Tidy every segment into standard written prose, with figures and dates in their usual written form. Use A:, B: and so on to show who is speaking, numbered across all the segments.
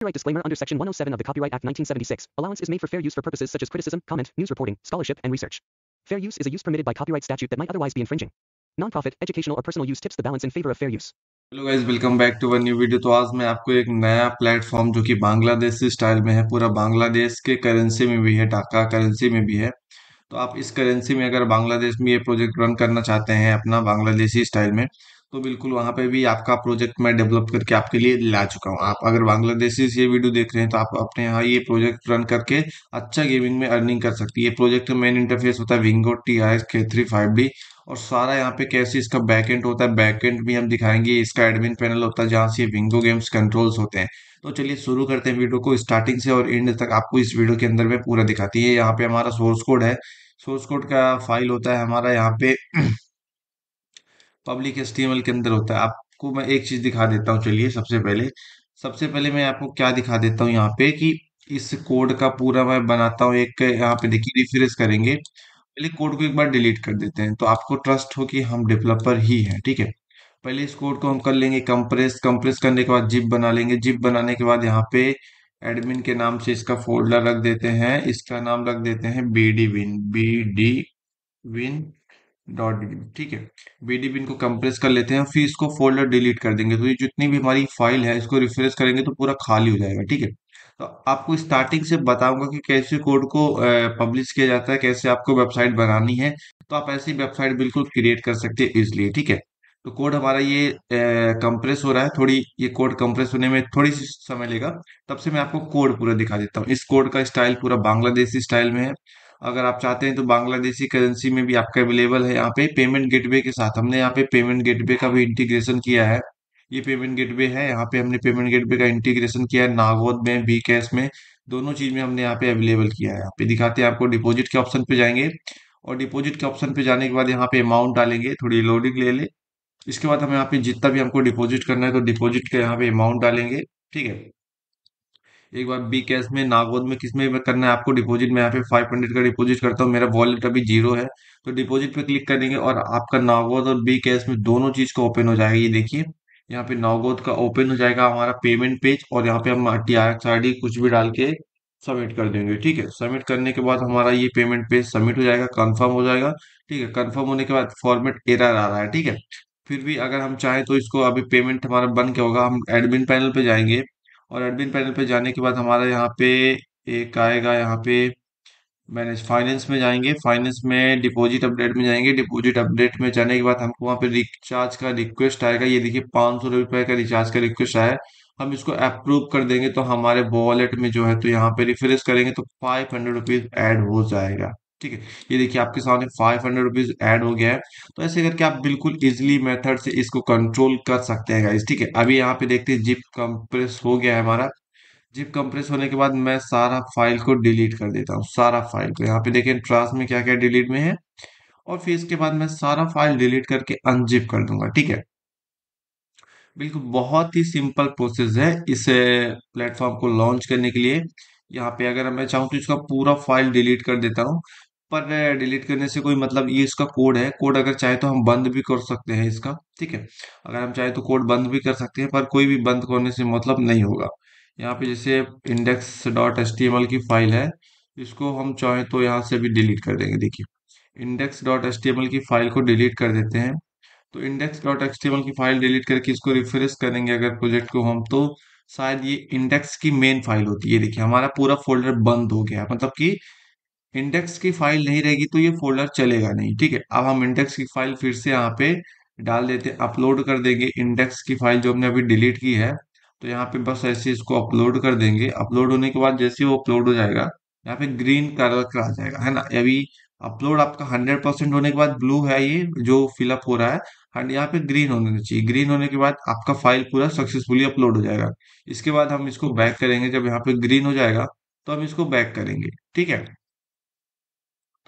A: Copyright disclaimer under Section 107 of the Copyright Act 1976. Allowance is made for fair use for purposes such as criticism, comment, news reporting, scholarship, and research. Fair use is a use permitted by copyright statute that might otherwise be infringing. Non-profit, educational, or personal use tips the balance in favor of fair use.
B: Hello guys, welcome back to one new video. तो आज मैं आपको एक नया platform जो कि Bangladeshi style में है, पूरा बांग्लादेश के करेंसी में भी है, ढाका करेंसी में भी है। तो आप इस करेंसी में अगर बांग्लादेश में ये प्रोजेक्ट रन करना चाहते हैं अपना बांग्लादेशी स्टाइल में, तो बिल्कुल वहां पे भी आपका प्रोजेक्ट मैं डेवलप करके आपके लिए ला चुका हूँ। आप अगर बांग्लादेशी से ये वीडियो देख रहे हैं तो आप अपने यहाँ ये प्रोजेक्ट रन करके अच्छा गेमिंग में अर्निंग कर सकती है। ये प्रोजेक्ट का मेन इंटरफेस होता है विंगो TIS K3 5D। और सारा यहाँ पे कैसे इसका बैकएंड होता है, बैकएंड भी हम दिखाएंगे। इसका एडमिन पैनल होता है जहाँ से ये विंगो गेम्स कंट्रोल्स होते हैं। तो चलिए शुरू करते हैं वीडियो को, स्टार्टिंग से और एंड तक आपको इस वीडियो के अंदर में पूरा दिखाती है। यहाँ पे हमारा सोर्स कोड है। सोर्स कोड का फाइल होता है हमारा यहाँ पे पब्लिक HTML के अंदर होता है। आपको मैं एक चीज दिखा देता हूँ। चलिए सबसे पहले मैं आपको क्या दिखा देता हूँ यहाँ पे कि इस कोड का पूरा मैं बनाता हूँ। एक यहाँ पे देखिए, रिफ्रेश करेंगे, पहले कोड को एक बार डिलीट कर देते हैं तो आपको ट्रस्ट हो कि हम डेवलपर ही हैं। ठीक है, पहले इस कोड को हम कर लेंगे कंप्रेस। कंप्रेस करने के बाद जिप बना लेंगे। जिप बनाने के बाद यहाँ पे एडमिन के नाम से इसका फोल्डर रख देते हैं। इसका नाम रख देते हैं BD Win डॉट बिन। ठीक है, BD बिन को कंप्रेस कर लेते हैं, फिर इसको फोल्डर डिलीट कर देंगे। तो ये जितनी भी हमारी फाइल है इसको रिफ्रेश करेंगे तो पूरा खाली हो जाएगा। ठीक है, तो आपको स्टार्टिंग से बताऊंगा कि कैसे कोड को पब्लिश किया जाता है, कैसे आपको वेबसाइट बनानी है। तो आप ऐसी वेबसाइट बिल्कुल क्रिएट कर सकते हैं इजिली। ठीक है, तो कोड हमारा ये कंप्रेस हो रहा है। थोड़ी ये कोड कंप्रेस होने में थोड़ी सी समय लेगा। तब से मैं आपको कोड पूरा दिखा देता हूँ। इस कोड का स्टाइल पूरा बांग्लादेशी स्टाइल में है। अगर आप चाहते हैं तो बांग्लादेशी करेंसी में भी आपका अवेलेबल है। यहाँ पे पेमेंट गेटवे के साथ हमने यहाँ पे पेमेंट गेटवे का भी इंटीग्रेशन किया है। ये पेमेंट गेटवे है, यहाँ पे हमने पेमेंट गेटवे का इंटीग्रेशन किया है। नागोद में, बी कैश में, दोनों चीज में हमने यहाँ पे अवेलेबल किया है। यहाँ पे दिखाते हैं आपको। डिपॉजिट के ऑप्शन पे जाएंगे और डिपॉजिट के ऑप्शन पे जाने के बाद यहाँ पे अमाउंट डालेंगे। थोड़ी लोडिंग ले ले। इसके बाद हम यहाँ पे जितना भी हमको डिपॉजिट करना है तो डिपॉजिट के यहाँ पे अमाउंट डालेंगे। ठीक है, एक बार बी कैश में, नागोद में, किस में करना है आपको डिपॉजिट में। यहाँ पे 500 का डिपॉजिट करता हूँ, मेरा वॉलेट अभी जीरो है। तो डिपॉजिट पे क्लिक करेंगे और आपका नागोद और बी कैश में दोनों चीज का ओपन हो जाएगा। ये देखिए, यहाँ पे नागोद का ओपन हो जाएगा हमारा पेमेंट पेज, और यहाँ पे हम TIX ID कुछ भी डाल के सबमिट कर देंगे। ठीक है, सबमिट करने के बाद हमारा ये पेमेंट पेज सबमिट हो जाएगा, कंफर्म हो जाएगा। ठीक है, कंफर्म होने के बाद फॉर्मेट एरर आ रहा है। ठीक है, फिर भी अगर हम चाहें तो इसको, अभी पेमेंट हमारा बन के होगा, हम एडमिन पैनल पे जाएंगे। और एडमिन पैनल पे जाने के बाद हमारा यहाँ पे एक आएगा, यहाँ पे मैनेज फाइनेंस में जाएंगे। फाइनेंस में डिपॉजिट अपडेट में जाएंगे। डिपॉजिट अपडेट में जाने के बाद हमको वहाँ पे रिचार्ज का रिक्वेस्ट आएगा। ये देखिए, 500 रुपए का रिचार्ज का रिक्वेस्ट आया है। हम इसको अप्रूव कर देंगे तो हमारे वॉलेट में जो है, तो यहाँ पे रिफ्रेश करेंगे तो 500 रुपीज ऐड हो जाएगा। ठीक है, ये देखिए आपके सामने 500 रुपीज ऐड हो गया है। तो ऐसे करके आप बिल्कुल इजिली मेथड से इसको कंट्रोल कर सकते हैं गाइस। ठीक है, अभी यहाँ पे देखते हैं जिप कंप्रेस हो गया है हमारा। जिप कंप्रेस होने के बाद मैं सारा फाइल को डिलीट कर देता हूँ। सारा फाइल को यहाँ पे देखें ट्रांस में क्या क्या डिलीट में है। और फिर इसके बाद मैं सारा फाइल डिलीट करके अनजिप कर दूंगा। ठीक है, बिल्कुल बहुत ही सिंपल प्रोसेस है इस प्लेटफॉर्म को लॉन्च करने के लिए। यहाँ पे अगर मैं चाहूँ तो इसका पूरा फाइल डिलीट कर देता हूँ, पर डिलीट करने से कोई मतलब, ये इसका कोड है। कोड अगर चाहे तो हम बंद भी कर सकते हैं इसका। ठीक है, अगर हम चाहे तो कोड बंद भी कर सकते हैं, पर कोई भी बंद करने से मतलब नहीं होगा। यहाँ पे जैसे index.html की फाइल है, इसको हम चाहें तो यहाँ से भी डिलीट कर देंगे। देखिए, index.html की फाइल को डिलीट कर देते हैं। तो index.html की फाइल डिलीट करके इसको रिफ्रेश करेंगे अगर प्रोजेक्ट को हम, तो शायद ये इंडेक्स की मेन फाइल होती है। देखिए हमारा पूरा फोल्डर बंद हो गया है, मतलब कि इंडेक्स की फाइल नहीं रहेगी तो ये फोल्डर चलेगा नहीं। ठीक है, अब हम इंडेक्स की फाइल फिर से यहाँ पे डाल देते हैं, अपलोड कर देंगे इंडेक्स की फाइल जो हमने अभी डिलीट की है। तो यहाँ पे बस ऐसे इसको अपलोड कर देंगे। अपलोड होने के बाद जैसे ही वो अपलोड हो जाएगा, यहाँ पे ग्रीन कलर का आ जाएगा, है ना। अभी अपलोड आपका 100% होने के बाद ब्लू है ये जो फिलअप हो रहा है, एंड यहाँ पे ग्रीन होना चाहिए। ग्रीन होने के बाद आपका फाइल पूरा सक्सेसफुली अपलोड हो जाएगा। इसके बाद हम इसको बैक करेंगे। जब यहाँ पे ग्रीन हो जाएगा तो हम इसको बैक करेंगे। ठीक है,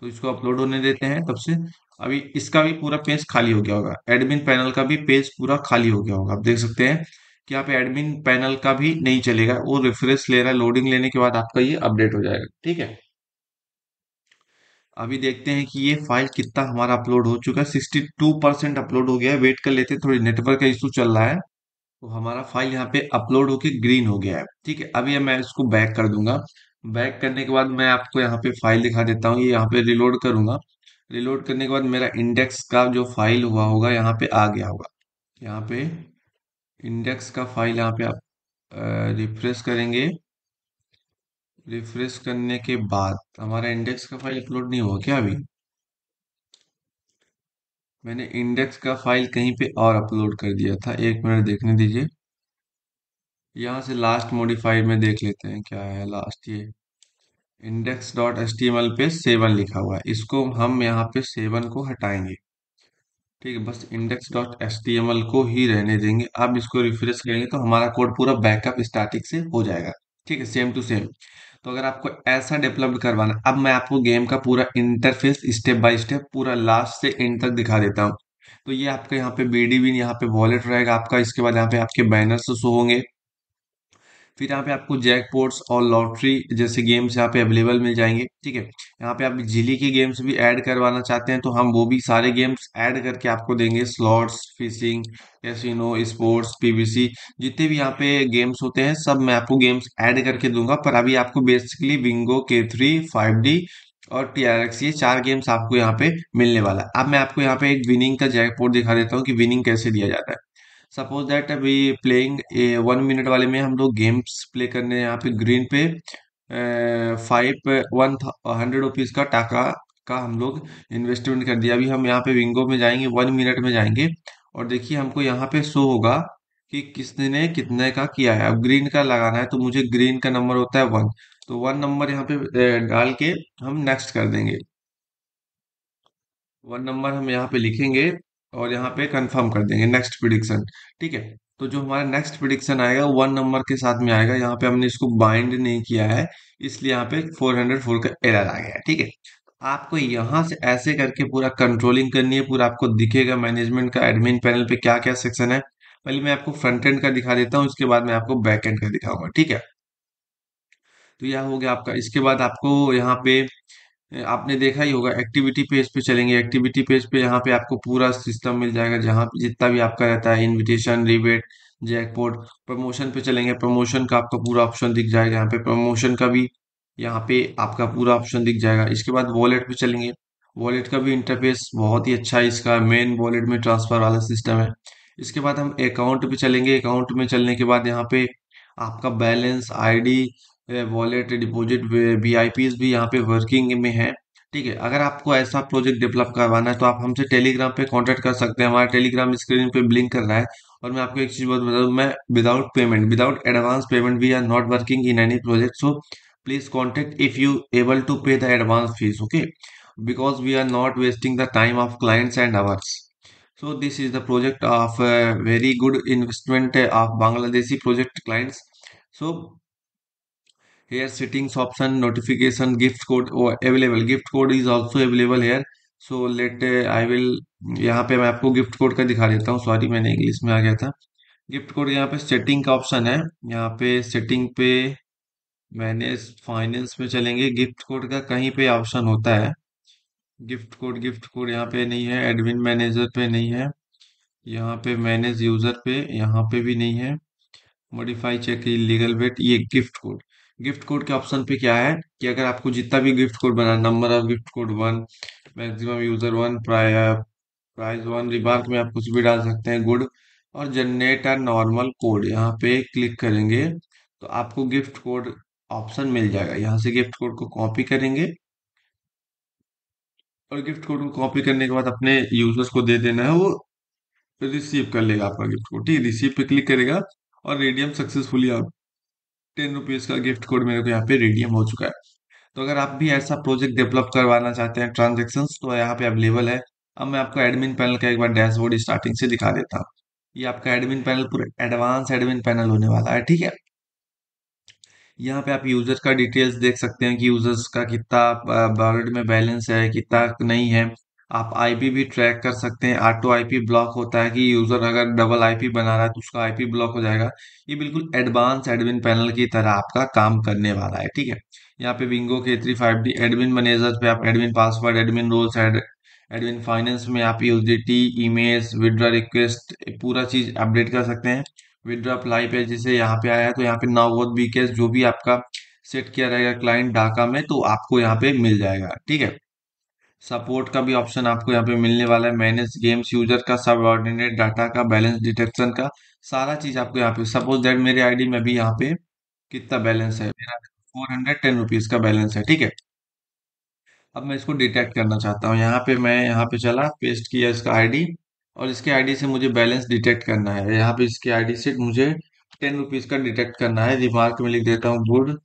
B: तो इसको अपलोड होने देते हैं तब से। अभी इसका भी पूरा पेज खाली हो गया होगा, एडमिन पैनल का भी पेज पूरा खाली हो गया होगा। आप देख सकते हैं कि यहाँ पे एडमिन पैनल का भी नहीं चलेगा, वो रिफ्रेश ले रहा है। लोडिंग लेने के बाद आपका ये अपडेट हो जाएगा। ठीक है, अभी देखते हैं कि ये फाइल कितना हमारा अपलोड हो चुका है। 62% अपलोड हो गया है। वेट कर लेते हैं, थोड़ी नेटवर्क का इशू चल रहा है। तो हमारा फाइल यहाँ पे अपलोड होके ग्रीन हो गया है। ठीक है, अभी मैं इसको बैक कर दूंगा। बैक करने के बाद मैं आपको यहाँ पे फाइल दिखा देता हूँ। ये यहाँ पे रिलोड करूंगा। रिलोड करने के बाद मेरा इंडेक्स का जो फाइल हुआ होगा यहाँ पे आ गया होगा। यहाँ पे इंडेक्स का फाइल यहाँ पे आप रिफ्रेश करेंगे। रिफ्रेश करने के बाद हमारा इंडेक्स का फाइल अपलोड नहीं हुआ क्या अभी? मैंने इंडेक्स का फाइल कहीं पे और अपलोड कर दिया था, एक मिनट देखने दीजिए। यहाँ से लास्ट मॉडिफाइड में देख लेते हैं क्या है लास्ट। ये index dot H T M L पे सेवन लिखा हुआ है, इसको हम यहाँ पे सेवन को हटाएंगे। ठीक है, बस index dot H T M L को ही रहने देंगे। अब इसको रिफ्रेश करेंगे तो हमारा कोड पूरा बैकअप स्टैटिक से हो जाएगा। ठीक है, सेम टू सेम। तो अगर आपको ऐसा डेवलप करवाना, अब मैं आपको गेम का पूरा इंटरफेस स्टेप बाय स्टेप पूरा लास्ट से एंड तक दिखा देता हूँ। तो ये आपका यहाँ पे बीडीबी, यहाँ पे वॉलेट रहेगा आपका। इसके बाद यहाँ पे आपके बैनर्स शो होंगे। फिर यहाँ पे आपको जैकपॉट्स और लॉटरी जैसे गेम्स यहाँ पे अवेलेबल मिल जाएंगे। ठीक है, यहाँ पे आप जिली की गेम्स भी ऐड करवाना चाहते हैं तो हम वो भी सारे गेम्स ऐड करके आपको देंगे। Slots, fishing, casino, sports, PVC, जितने भी यहाँ पे गेम्स होते हैं सब मैं आपको गेम्स ऐड करके दूंगा। पर अभी आपको बेसिकली बिंगो, K3, 5D और TRX, ये चार गेम्स आपको यहाँ पे मिलने वाला है। अब मैं आपको यहाँ पे एक विनिंग का जैकपॉट दिखा देता हूँ कि विनिंग कैसे दिया जाता है। सपोज दैट अभी प्लेइंग 1 मिनट वाले में हम लोग गेम्स प्ले करने हैं। यहाँ पे ग्रीन पे फाइव वन 100 रुपीज का टाका का हम लोग इन्वेस्टमेंट कर दिया। अभी हम यहाँ पे विंगो में जाएंगे, 1 मिनट में जाएंगे और देखिए हमको यहाँ पे शो होगा कि किसने कितने का किया है। अब ग्रीन का लगाना है तो मुझे ग्रीन का नंबर होता है 1, तो 1 नंबर यहाँ पे डाल के हम नेक्स्ट कर देंगे। 1 नंबर हम यहाँ पे लिखेंगे और यहाँ पे कंफर्म कर देंगे नेक्स्ट प्रिडिक्शन। ठीक है, तो जो हमारा नेक्स्ट प्रिडिक्शन आएगा 1 नंबर के साथ में आएगा। यहाँ पे हमने इसको बाइंड नहीं किया है, इसलिए यहाँ पे 404 का एरर आ गया है। ठीक है, आपको यहाँ से ऐसे करके पूरा कंट्रोलिंग करनी है। पूरा आपको दिखेगा मैनेजमेंट का एडमिन पैनल पे क्या क्या सेक्शन है। पहले मैं आपको फ्रंट एंड का दिखा देता हूँ, इसके बाद मैं आपको बैक एंड का दिखाऊंगा। ठीक है, तो यह हो गया आपका। इसके बाद आपको यहाँ पे आपने देखा ही होगा, एक्टिविटी पेज पे चलेंगे। एक्टिविटी पेज पे यहाँ पे आपको पूरा सिस्टम मिल जाएगा, जहाँ पे जितना भी आपका रहता है इनविटेशन, रिबेट, जैकपॉट। प्रमोशन पे चलेंगे, प्रमोशन का आपका पूरा ऑप्शन दिख जाएगा। यहाँ पे प्रमोशन का भी यहाँ पे आपका पूरा ऑप्शन दिख जाएगा। इसके बाद वॉलेट पे चलेंगे। वॉलेट का भी इंटरफेस बहुत ही अच्छा है, इसका मेन वॉलेट में ट्रांसफर वाला सिस्टम है। इसके बाद हम अकाउंट पे चलेंगे। अकाउंट में चलने के बाद यहाँ पे आपका balance, ID, wallet, deposit, VIPs भी यहाँ पे वर्किंग में है। ठीक है, अगर आपको ऐसा प्रोजेक्ट डेवलप करवाना है तो आप हमसे टेलीग्राम पे कांटेक्ट कर सकते हैं। हमारा टेलीग्राम स्क्रीन पे ब्लिंक कर रहा है। और मैं आपको एक चीज बात बता दूं, मैं without payment, without advance payment we are not working in any project. So please contact if you able to pay the advance fees, okay, because we are not wasting the time of clients and ours. So this is the project of very good investment of Bangladeshi project clients. So here settings option, notification, gift code available, gift code is also available here. So let I will, यहाँ पे मैं आपको gift code का दिखा देता हूँ। Sorry, मैंने English में आ गया था। गिफ्ट कोड यहाँ पे सेटिंग का ऑप्शन है। यहाँ पे सेटिंग पे मैनेज फाइनेंस में चलेंगे। गिफ्ट कोड का कहीं पे ऑप्शन होता है। गिफ्ट कोड यहाँ पे नहीं है। एडमिन मैनेजर पे नहीं है। यहाँ पे मैनेज यूजर पे यहाँ पे भी नहीं है। मॉडिफाई चेक लीगल वेट, ये गिफ्ट कोड के ऑप्शन पे क्या है कि अगर आपको जितना भी गिफ्ट कोड बना, number of gift code 1, maximum user 1, price 1, remark में आप कुछ भी डाल सकते हैं, गुड। और जनरेट अ नॉर्मल कोड यहाँ पे क्लिक करेंगे तो आपको गिफ्ट कोड ऑप्शन मिल जाएगा। यहाँ से गिफ्ट कोड को कॉपी करेंगे और गिफ्ट कोड को कॉपी करने के बाद अपने यूजर्स को दे देना है। वो रिसीव कर लेगा आपका गिफ्ट कोड। ठीक है, रिसीव पे क्लिक करेगा और रिडीम सक्सेसफुली। आप 10 रुपीज का गिफ्ट कोड मेरे को यहाँ पे रिडीम हो चुका है। तो अगर आप भी ऐसा प्रोजेक्ट डेवलप करवाना चाहते हैं ट्रांजेक्शन्स, तो यहाँ पे अवेलेबल है। अब मैं आपको एडमिन पैनल का एक बार डैशबोर्ड स्टार्टिंग से दिखा देता हूँ। ये आपका एडमिन पैनल पूरा एडवांस एडमिन पैनल होने वाला है। ठीक है, यहाँ पे आप यूजर का डिटेल्स देख सकते हैं कि यूजर्स का कितना वॉलेट में बैलेंस है, कितना नहीं है। आप आईपी भी ट्रैक कर सकते हैं। ऑटो आईपी ब्लॉक होता है कि यूजर अगर डबल आईपी बना रहा है तो उसका आईपी ब्लॉक हो जाएगा। ये बिल्कुल एडवांस एडमिन पैनल की तरह आपका काम करने वाला है। ठीक है, यहाँ पे Bingo K3 5D admin manager पे आप admin password, admin roles, admin finance में आप यूटिलिटी, इमेज, विड्रॉ रिक्वेस्ट, पूरा चीज अपडेट कर सकते हैं। विड्रॉ अप्लाई पे जैसे यहाँ पे आया है तो यहाँ पे नाउ वॉट बी कैश जो भी आपका सेट किया रहेगा क्लाइंट डाका में तो आपको यहाँ पे मिल जाएगा, ठीक है। सपोर्ट का भी ऑप्शन आपको यहाँ पे मिलने वाला है, मैनेज गेम्स यूजर का, सब ऑर्डिनेट डाटा का, बैलेंस डिटेक्शन का, सारा चीज आपको यहाँ पे। सपोज दैट मेरे आईडी में भी यहाँ पे कितना बैलेंस है मेरा, 410 रुपीज का बैलेंस है, ठीक है। अब मैं इसको डिटेक्ट करना चाहता हूँ, यहाँ पे मैं यहाँ पे चला, पेस्ट किया इसका आईडी, और इसके आईडी से मुझे बैलेंस डिटेक्ट करना है। यहाँ पे इसके आईडी से मुझे 10 रुपीज का डिटेक्ट करना है। रिमार्क में लिख देता हूँ गुड,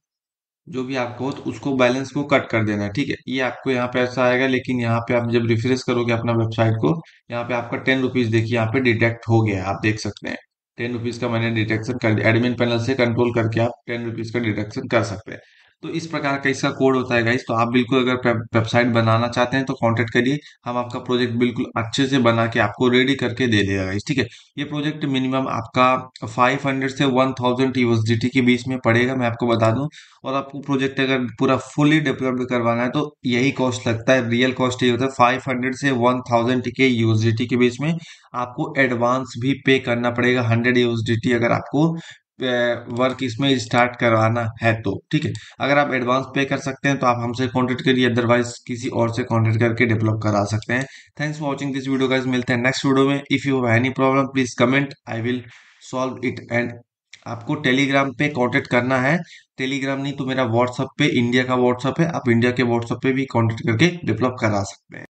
B: जो भी आपको हो तो उसको बैलेंस को कट कर देना है, ठीक है। ये आपको यहाँ पे ऐसा आएगा, लेकिन यहाँ पे आप जब रिफ्रेश करोगे अपना वेबसाइट को, यहाँ पे आपका 10 रुपीज देखिए यहाँ पे डिटेक्ट हो गया है, आप देख सकते हैं। 10 रुपीज का मैंने डिटेक्शन कर दिया, एडमिन पैनल से कंट्रोल करके आप 10 रुपीज का डिटेक्शन कर सकते हैं। तो इस प्रकार का इसका कोड होता है गाइस। तो आप बिल्कुल अगर वेबसाइट बनाना चाहते हैं तो कांटेक्ट करिए, हम आपका प्रोजेक्ट बिल्कुल अच्छे से बना के आपको रेडी करके दे देगा गाइस, ठीक है। ये प्रोजेक्ट मिनिमम आपका 500 से 1000 यूएसडीटी के बीच में पड़ेगा, मैं आपको बता दूं। और आपको प्रोजेक्ट अगर पूरा फुली डेवलप्ड करवाना है तो यही कॉस्ट लगता है, रियल कॉस्ट ये होता है 500 से 1000 के यूएसडीटी के बीच में। आपको एडवांस भी पे करना पड़ेगा 100 यूएसडीटी, अगर आपको वर्क इसमें स्टार्ट करवाना है तो, ठीक है। अगर आप एडवांस पे कर सकते हैं तो आप हमसे कांटेक्ट करिए, अदरवाइज किसी और से कांटेक्ट करके डेवलप करा सकते हैं। Thanks for watching this video guys, मिलते हैं नेक्स्ट वीडियो में। If you have any problem please comment, I will solve it. And आपको टेलीग्राम पे कांटेक्ट करना है, टेलीग्राम नहीं तो मेरा व्हाट्सएप पे, इंडिया का व्हाट्सएप है, आप इंडिया के व्हाट्सएप पे भी कांटेक्ट करके डेवलप करा सकते हैं।